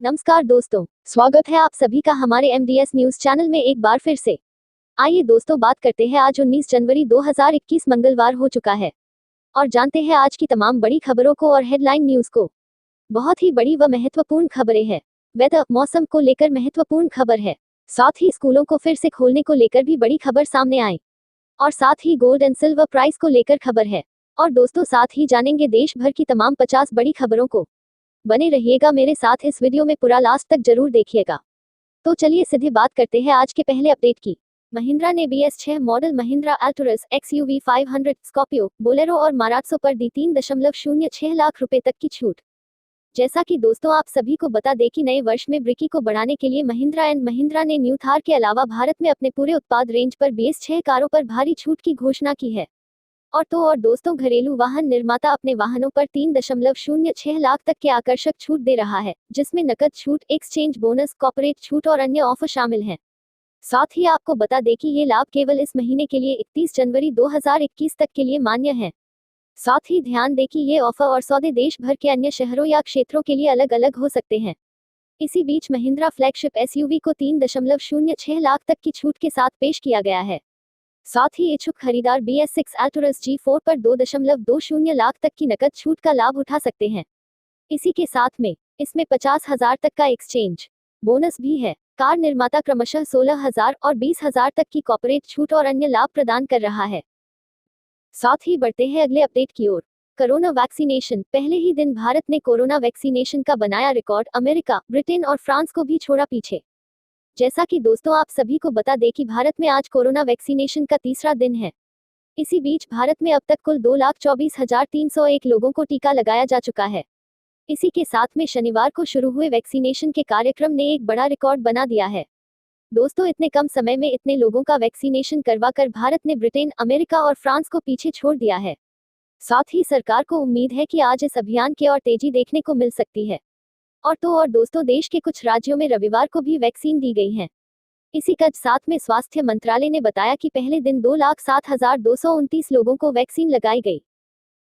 नमस्कार दोस्तों, स्वागत है आप सभी का हमारे एमडीएस न्यूज चैनल में एक बार फिर से। आइए दोस्तों बात करते हैं आज 19 जनवरी 2021 मंगलवार हो चुका है और जानते हैं आज की तमाम बड़ी खबरों को और हेडलाइन न्यूज को। बहुत ही बड़ी व महत्वपूर्ण खबरें हैं। वेदर मौसम को लेकर महत्वपूर्ण खबर है। साथ ही स्कूलों को फिर से खोलने को लेकर भी बड़ी खबर सामने आई और साथ ही गोल्ड एंड सिल्वर प्राइस को लेकर खबर है। और दोस्तों साथ ही जानेंगे देश भर की तमाम 50 बड़ी खबरों को। बने रहिएगा मेरे साथ इस वीडियो में, पूरा लास्ट तक जरूर देखिएगा। तो चलिए सीधे बात करते हैं आज के पहले अपडेट की। महिंद्रा ने BS6 model Mahindra Alturas XUV 500, Scorpio, Bolero और मारात्सो पर दी 3.06 लाख रुपए तक की छूट। जैसा कि दोस्तों आप सभी को बता दें कि नए वर्ष में बिक्री को बढ़ाने के लिए महिंद्रा एंड महिंद्रा ने न्यू थार के अलावा भारत में अपने पूरे उत्पाद रेंज पर BS6 कारों पर भारी छूट की घोषणा की है। और दोस्तों घरेलू वाहन निर्माता अपने वाहनों पर 3.06 लाख तक के आकर्षक छूट दे रहा है, जिसमें नकद छूट, एक्सचेंज बोनस, कॉर्पोरेट छूट और अन्य ऑफर शामिल हैं। साथ ही आपको बता दें कि ये लाभ केवल इस महीने के लिए 31 जनवरी 2021 तक के लिए मान्य है। साथ ही ध्यान दें कि ये ऑफर और सौदे देश भर के अन्य शहरों या क्षेत्रों के लिए अलग अलग हो सकते हैं। इसी बीच महिंद्रा फ्लैगशिप SUV को 3.06 लाख तक की छूट के साथ पेश किया गया है। साथ ही इच्छुक खरीदार BS6 अल्टोरस G4 पर 2.20 लाख तक की नकद छूट का लाभ उठा सकते हैं। इसी के साथ में इसमें 50,000 तक का एक्सचेंज बोनस भी है। कार निर्माता क्रमशः 16,000 और 20,000 तक की कॉर्पोरेट छूट और अन्य लाभ प्रदान कर रहा है। साथ ही बढ़ते हैं अगले अपडेट की ओर। कोरोना वैक्सीनेशन, पहले ही दिन भारत ने कोरोना वैक्सीनेशन का बनाया रिकॉर्ड। अमेरिका, ब्रिटेन और फ्रांस को भी छोड़ा पीछे। जैसा कि दोस्तों आप सभी को बता दें कि भारत में आज कोरोना वैक्सीनेशन का तीसरा दिन है। इसी बीच भारत में अब तक कुल 2,24,301 लोगों को टीका लगाया जा चुका है। इसी के साथ में शनिवार को शुरू हुए वैक्सीनेशन के कार्यक्रम ने एक बड़ा रिकॉर्ड बना दिया है। दोस्तों इतने कम समय में इतने लोगों का वैक्सीनेशन करवाकर भारत ने ब्रिटेन, अमेरिका और फ्रांस को पीछे छोड़ दिया है। साथ ही सरकार को उम्मीद है कि आज इस अभियान की और तेजी देखने को मिल सकती है। और दोस्तों देश के कुछ राज्यों में रविवार को भी वैक्सीन दी गई है। इसी के साथ में स्वास्थ्य मंत्रालय ने बताया कि पहले दिन 2,07,229 लोगों को वैक्सीन लगाई गई।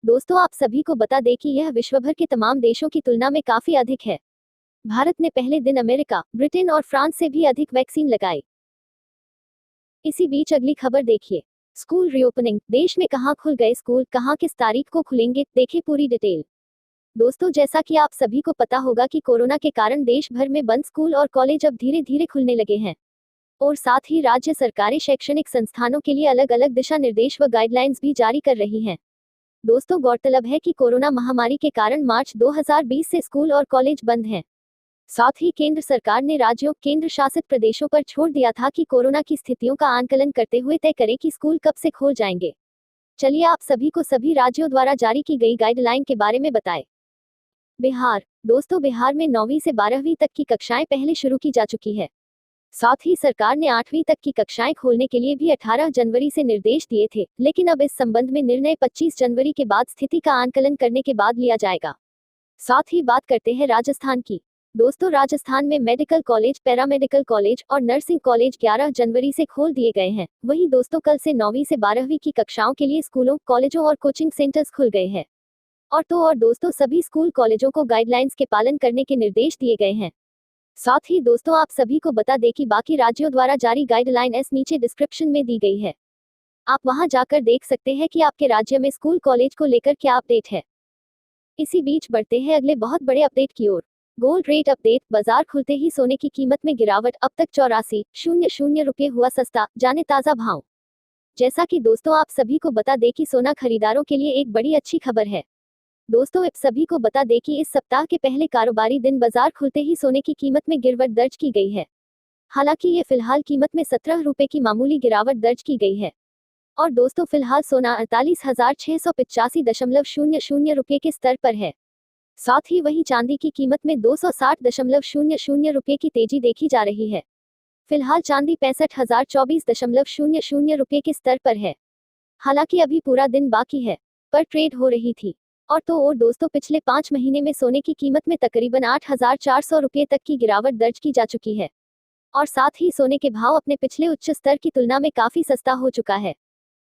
दोस्तों आप सभी को बता दें कि यह विश्वभर के तमाम देशों की तुलना में काफी अधिक है। भारत ने पहले दिन अमेरिका, ब्रिटेन और फ्रांस से भी अधिक वैक्सीन लगाई। इसी बीच अगली खबर देखिए। स्कूल रीओपनिंग, देश में कहां खुल गए स्कूल, कहां किस तारीख को खुलेंगे, देखें पूरी डिटेल। दोस्तों जैसा कि आप सभी को पता होगा कि कोरोना के कारण देश भर में बंद स्कूल और कॉलेज अब धीरे धीरे खुलने लगे हैं और साथ ही राज्य सरकारें शैक्षणिक संस्थानों के लिए अलग अलग दिशा निर्देश व गाइडलाइंस भी जारी कर रही हैं। दोस्तों गौरतलब है कि कोरोना महामारी के कारण मार्च 2020 से स्कूल और कॉलेज बंद हैं। साथ ही केंद्र सरकार ने राज्यों, केंद्र शासित प्रदेशों पर छोड़ दिया था कि कोरोना की स्थितियों का आंकलन करते हुए तय करें कि स्कूल कब से खोल जाएंगे। चलिए आप सभी को सभी राज्यों द्वारा जारी की गई गाइडलाइन के बारे में बताएं। बिहार, दोस्तों बिहार में 9वीं से 12वीं तक की कक्षाएं पहले शुरू की जा चुकी है। साथ ही सरकार ने 8वीं तक की कक्षाएं खोलने के लिए भी 18 जनवरी से निर्देश दिए थे, लेकिन अब इस संबंध में निर्णय 25 जनवरी के बाद स्थिति का आंकलन करने के बाद लिया जाएगा। साथ ही बात करते हैं राजस्थान की। दोस्तों राजस्थान में मेडिकल कॉलेज, पैरामेडिकल कॉलेज और नर्सिंग कॉलेज 11 जनवरी से खोल दिए गए हैं। वहीं दोस्तों कल से 9वीं से 12वीं की कक्षाओं के लिए स्कूलों, कॉलेजों और कोचिंग सेंटर्स खुल गए हैं। और दोस्तों सभी स्कूल कॉलेजों को गाइडलाइंस के पालन करने के निर्देश दिए गए हैं। साथ ही दोस्तों आप सभी को बता दें कि बाकी राज्यों द्वारा जारी गाइडलाइन नीचे डिस्क्रिप्शन में दी गई है। आप वहां जाकर देख सकते हैं कि आपके राज्य में स्कूल कॉलेज को लेकर क्या अपडेट है। इसी बीच बढ़ते हैं अगले बहुत बड़े अपडेट की ओर। गोल्ड रेट अपडेट, बाजार खुलते ही सोने की कीमत में गिरावट, अब तक 84,00 रुपये हुआ सस्ता, जाने ताजा भाव। जैसा कि दोस्तों आप सभी को बता दें कि सोना खरीदारों के लिए एक बड़ी अच्छी खबर है। दोस्तों आप सभी को बता दें कि इस सप्ताह के पहले कारोबारी दिन बाजार खुलते ही सोने की कीमत में गिरावट दर्ज की गई है। हालांकि ये फिलहाल कीमत में 17 रुपए की मामूली गिरावट दर्ज की गई है। और दोस्तों फिलहाल सोना 48,685.00 रुपये के स्तर पर है। साथ ही वहीं चांदी की कीमत में 260.00 रुपये की तेजी देखी जा रही है। फिलहाल चांदी 65,024.00 रुपये के स्तर पर है। हालांकि अभी पूरा दिन बाकी है, पर ट्रेड हो रही थी। और दोस्तों पिछले 5 महीने में सोने की कीमत में तकरीबन 8,400 रुपये तक की गिरावट दर्ज की जा चुकी है और साथ ही सोने के भाव अपने पिछले उच्च स्तर की तुलना में काफी सस्ता हो चुका है।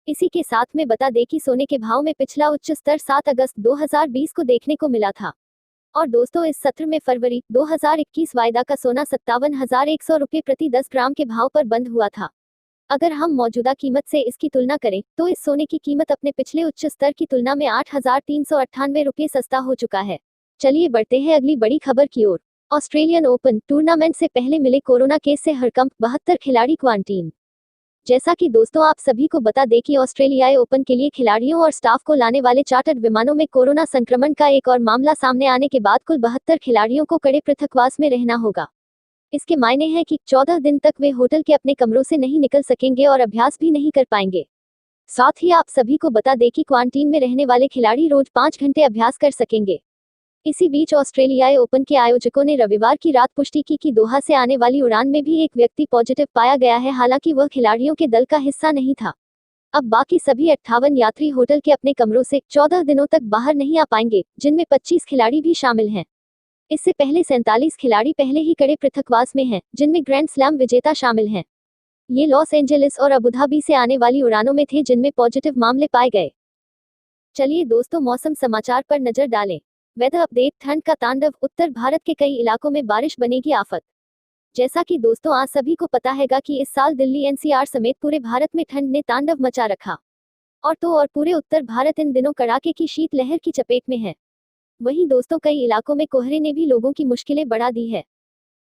इसी के साथ में बता दें कि सोने के भाव में पिछला उच्च स्तर 7 अगस्त 2020 को देखने को मिला था और दोस्तों इस सत्र में फरवरी 2021 वायदा का सोना 57,100 रुपये प्रति 10 ग्राम के भाव पर बंद हुआ था। अगर हम मौजूदा कीमत से इसकी तुलना करें तो इस सोने की कीमत अपने पिछले उच्च स्तर की तुलना में 8,398 रुपये सस्ता हो चुका है। चलिए बढ़ते हैं अगली बड़ी खबर की ओर। ऑस्ट्रेलियन ओपन टूर्नामेंट से पहले मिले कोरोना केस से हड़कंप, 72 खिलाड़ी क्वारंटीन। जैसा कि दोस्तों आप सभी को बता दें कि ऑस्ट्रेलियाई ओपन के लिए खिलाड़ियों और स्टाफ को लाने वाले चार्टर्ड विमानों में कोरोना संक्रमण का एक और मामला सामने आने के बाद कुल 72 खिलाड़ियों को कड़े पृथकवास में रहना होगा। इसके मायने हैं कि 14 दिन तक वे होटल के अपने कमरों से नहीं निकल सकेंगे और अभ्यास भी नहीं कर पाएंगे। साथ ही आप सभी को बता दें कि क्वारंटीन में रहने वाले खिलाड़ी रोज 5 घंटे अभ्यास कर सकेंगे। इसी बीच ऑस्ट्रेलियाई ओपन के आयोजकों ने रविवार की रात पुष्टि की कि दोहा से आने वाली उड़ान में भी एक व्यक्ति पॉजिटिव पाया गया है, हालांकि वह खिलाड़ियों के दल का हिस्सा नहीं था। अब बाकी सभी 58 यात्री होटल के अपने कमरों से 14 दिनों तक बाहर नहीं आ पाएंगे, जिनमें 25 खिलाड़ी भी शामिल हैं। इससे पहले 47 खिलाड़ी पहले ही कड़े पृथकवास में हैं, जिनमें ग्रैंड स्लैम विजेता शामिल हैं। ये लॉस एंजलिस और अबुधाबी से आने वाली उड़ानों में थे जिनमें पॉजिटिव मामले पाए गए। चलिए दोस्तों मौसम समाचार पर नजर डालें। वेदर अपडेट, ठंड का तांडव, उत्तर भारत के कई इलाकों में बारिश बनेगी आफत। जैसा कि दोस्तों आज सभी को पता हैगा कि इस साल दिल्ली एनसीआर समेत पूरे भारत में ठंड ने तांडव मचा रखा और पूरे उत्तर भारत इन दिनों कड़ाके की शीतलहर की चपेट में है। वहीं दोस्तों कई इलाकों में कोहरे ने भी लोगों की मुश्किलें बढ़ा दी है।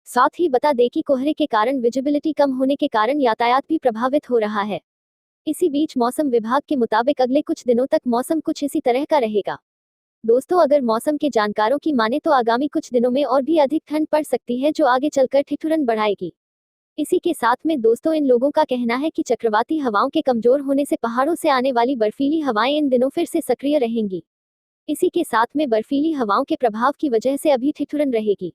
साथ ही बता दें कि कोहरे के कारण विजिबिलिटी कम होने के कारण यातायात भी प्रभावित हो रहा है। इसी बीच मौसम विभाग के मुताबिक अगले कुछ दिनों तक मौसम कुछ इसी तरह का रहेगा। दोस्तों अगर मौसम के जानकारों की माने तो आगामी कुछ दिनों में और भी अधिक ठंड पड़ सकती है, जो आगे चलकर ठिठुरन बढ़ाएगी। इसी के साथ में दोस्तों इन लोगों का कहना है कि चक्रवाती हवाओं के कमजोर होने से पहाड़ों से आने वाली बर्फीली हवाएं इन दिनों फिर से सक्रिय रहेंगी। इसी के साथ में बर्फीली हवाओं के प्रभाव की वजह से अभी ठिठुरन रहेगी।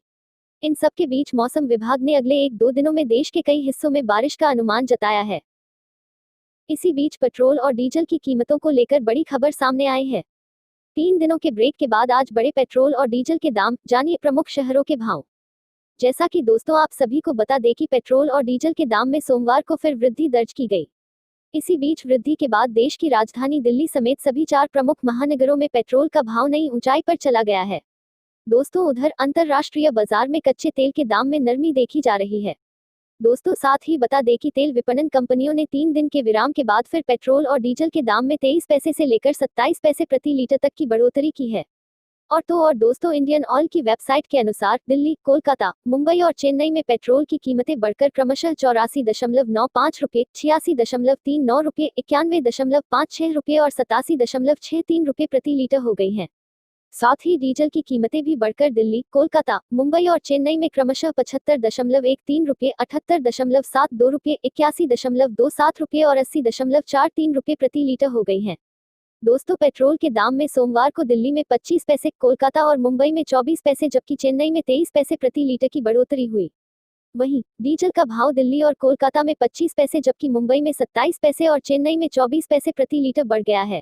इन सब के बीच मौसम विभाग ने अगले 1-2 दिनों में देश के कई हिस्सों में बारिश का अनुमान जताया है। इसी बीच पेट्रोल और डीजल की कीमतों को लेकर बड़ी खबर सामने आई है। 3 दिनों के ब्रेक के बाद आज बढ़े पेट्रोल और डीजल के दाम, जानिए प्रमुख शहरों के भाव। जैसा कि दोस्तों आप सभी को बता दें कि पेट्रोल और डीजल के दाम में सोमवार को फिर वृद्धि दर्ज की गई। इसी बीच वृद्धि के बाद देश की राजधानी दिल्ली समेत सभी 4 प्रमुख महानगरों में पेट्रोल का भाव नई ऊंचाई पर चला गया है। दोस्तों उधर अंतर्राष्ट्रीय बाजार में कच्चे तेल के दाम में नरमी देखी जा रही है। दोस्तों साथ ही बता दें कि तेल विपणन कंपनियों ने 3 दिन के विराम के बाद फिर पेट्रोल और डीजल के दाम में 23 पैसे से लेकर 27 पैसे प्रति लीटर तक की बढ़ोतरी की है। और दोस्तों इंडियन ऑयल की वेबसाइट के अनुसार दिल्ली, कोलकाता, मुंबई और चेन्नई में पेट्रोल की कीमतें बढ़कर क्रमशः 84.95 रुपये, 86.39 रुपये, 91.56 रुपये और 87.63 रुपये प्रति लीटर हो गई हैं। साथ ही डीजल की कीमतें भी बढ़कर दिल्ली, कोलकाता, मुंबई और चेन्नई में क्रमशः 75.13 रुपये, 78.72 रुपये, 81.27 रुपये और 80.43 रुपये प्रति लीटर हो गई हैं। दोस्तों पेट्रोल के दाम में सोमवार को दिल्ली में 25 पैसे, कोलकाता और मुंबई में 24 पैसे जबकि चेन्नई में 23 पैसे प्रति लीटर की बढ़ोतरी हुई। वहीं डीजल का भाव दिल्ली और कोलकाता में 25 पैसे जबकि मुंबई में 27 पैसे और चेन्नई में 24 पैसे प्रति लीटर बढ़ गया है।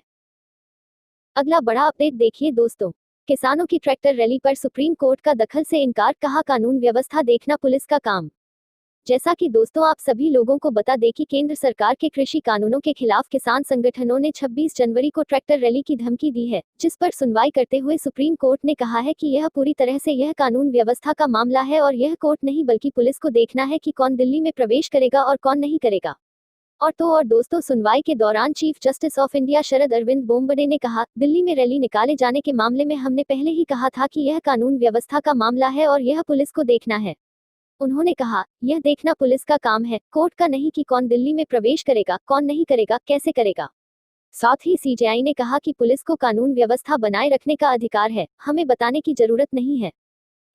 अगला बड़ा अपडेट देखिए दोस्तों। किसानों की ट्रैक्टर रैली पर सुप्रीम कोर्ट का दखल से इनकार, कहा कानून व्यवस्था देखना पुलिस का काम। जैसा कि दोस्तों आप सभी लोगों को बता दें कि केंद्र सरकार के कृषि कानूनों के खिलाफ किसान संगठनों ने 26 जनवरी को ट्रैक्टर रैली की धमकी दी है, जिस पर सुनवाई करते हुए सुप्रीम कोर्ट ने कहा है कि यह पूरी तरह से यह कानून व्यवस्था का मामला है और यह कोर्ट नहीं बल्कि पुलिस को देखना है कि कौन दिल्ली में प्रवेश करेगा और कौन नहीं करेगा। और दोस्तों सुनवाई के दौरान chief justice of India Sharad Arvind Bobde ने कहा, दिल्ली में रैली निकाले जाने के मामले में हमने पहले ही कहा था कि यह कानून व्यवस्था का मामला है और यह पुलिस को देखना है। उन्होंने कहा, यह देखना पुलिस का काम है, कोर्ट का नहीं कि कौन दिल्ली में प्रवेश करेगा, कौन नहीं करेगा, कैसे करेगा। साथ ही सीजेआई ने कहा कि पुलिस को कानून व्यवस्था बनाए रखने का अधिकार है, हमें बताने की जरूरत नहीं है।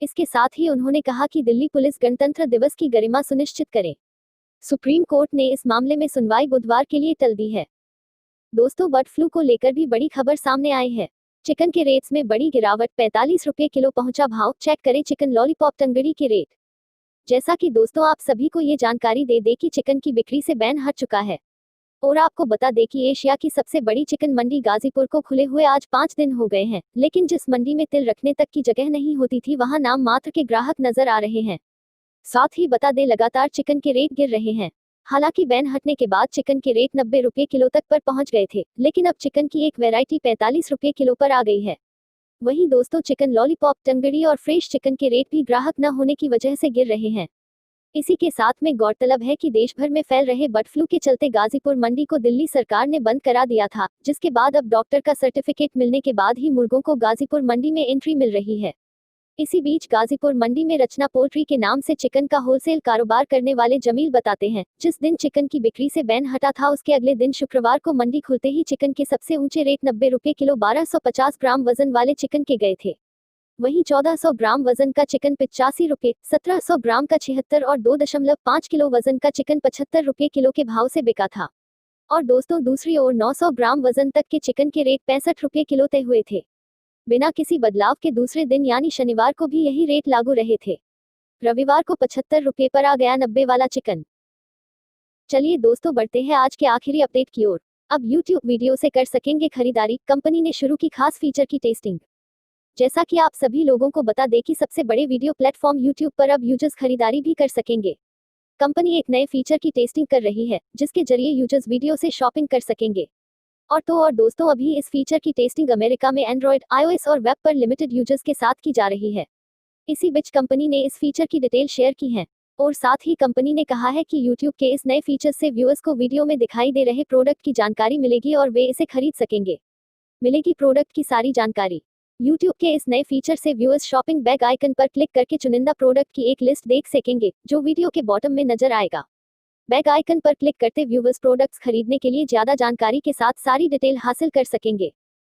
इसके साथ ही उन्होंने कहा कि दिल्ली पुलिस गणतंत्र दिवस की गरिमा सुनिश्चित करे। सुप्रीम कोर्ट ने इस मामले में सुनवाई बुधवार के लिए टल दी है। दोस्तों बर्ड फ्लू को लेकर भी बड़ी खबर सामने आई है। चिकन के रेट्स में बड़ी गिरावट, 45 रुपये किलो पहुंचा भाव, चेक करें चिकन लॉलीपॉप टंगड़ी के रेट। जैसा कि दोस्तों आप सभी को ये जानकारी दे दें कि चिकन की बिक्री से बैन हट चुका है। और आपको बता दें कि एशिया की सबसे बड़ी चिकन मंडी गाजीपुर को खुले हुए आज 5 दिन हो गए हैं, लेकिन जिस मंडी में तिल रखने तक की जगह नहीं होती थी वहां नाम मात्र के ग्राहक नजर आ रहे हैं। साथ ही बता दें लगातार चिकन के रेट गिर रहे हैं। हालांकि बैन हटने के बाद चिकन के रेट 90 रुपये किलो तक पर पहुंच गए थे, लेकिन अब चिकन की एक वैरायटी 45 रुपये किलो पर आ गई है। वहीं दोस्तों चिकन लॉलीपॉप, टंगड़ी और फ्रेश चिकन के रेट भी ग्राहक न होने की वजह से गिर रहे हैं। इसी के साथ में गौरतलब है कि देश भर में फैल रहे बर्ड फ्लू के चलते गाजीपुर मंडी को दिल्ली सरकार ने बंद करा दिया था, जिसके बाद अब डॉक्टर का सर्टिफिकेट मिलने के बाद ही मुर्गों को गाजीपुर मंडी में एंट्री मिल रही है। इसी बीच गाजीपुर मंडी में रचना पोल्ट्री के नाम से चिकन का होलसेल कारोबार करने वाले जमील बताते हैं, जिस दिन चिकन की बिक्री से बैन हटा था उसके अगले दिन शुक्रवार को मंडी खुलते ही चिकन के सबसे ऊंचे रेट 90 रुपए किलो 1250 ग्राम वजन वाले चिकन के गए थे। वहीं 1400 ग्राम वजन का चिकन 85 रुपए, 1700 ग्राम का 76 और 2.5 किलो वजन का चिकन 75 रुपए किलो के भाव से बिका था। और दोस्तों दूसरी ओर 900 ग्राम वजन तक के चिकन के रेट 65 रुपए किलो तय हुए थे। बिना किसी बदलाव के दूसरे दिन यानी शनिवार को भी यही रेट लागू रहे थे। रविवार को 75 रुपए पर आ गया 90 वाला चिकन। चलिए दोस्तों बढ़ते हैं आज के आखिरी अपडेट की ओर। अब YouTube वीडियो से कर सकेंगे खरीदारी, कंपनी ने शुरू की खास फीचर की टेस्टिंग। जैसा कि आप सभी लोगों को बता दें कि सबसे बड़े वीडियो प्लेटफॉर्म YouTube पर अब यूजर्स खरीदारी भी कर सकेंगे। कंपनी एक नए फीचर की टेस्टिंग कर रही है, जिसके जरिए यूजर्स वीडियो से शॉपिंग कर सकेंगे। और दोस्तों अभी इस फीचर की टेस्टिंग अमेरिका में एंड्रॉयड, iOS और वेब पर लिमिटेड यूजर्स के साथ की जा रही है। इसी बीच कंपनी ने इस फीचर की डिटेल शेयर की है और साथ ही कंपनी ने कहा है कि YouTube के इस नए फीचर से व्यूअर्स को वीडियो में दिखाई दे रहे प्रोडक्ट की जानकारी मिलेगी और वे इसे खरीद सकेंगे। मिलेगी प्रोडक्ट की सारी जानकारी। YouTube के इस नए फीचर से व्यूअर्स शॉपिंग बैग आइकन पर क्लिक करके चुनिंदा प्रोडक्ट की एक लिस्ट देख सकेंगे, जो वीडियो के बॉटम में नजर आएगा। बैग आइकन पर क्लिक करते व्यूअर्स प्रोडक्ट्स खरीदने के लिए ज्यादा जानकारी के साथ सारी डिटेल हासिल कर सकेंगे।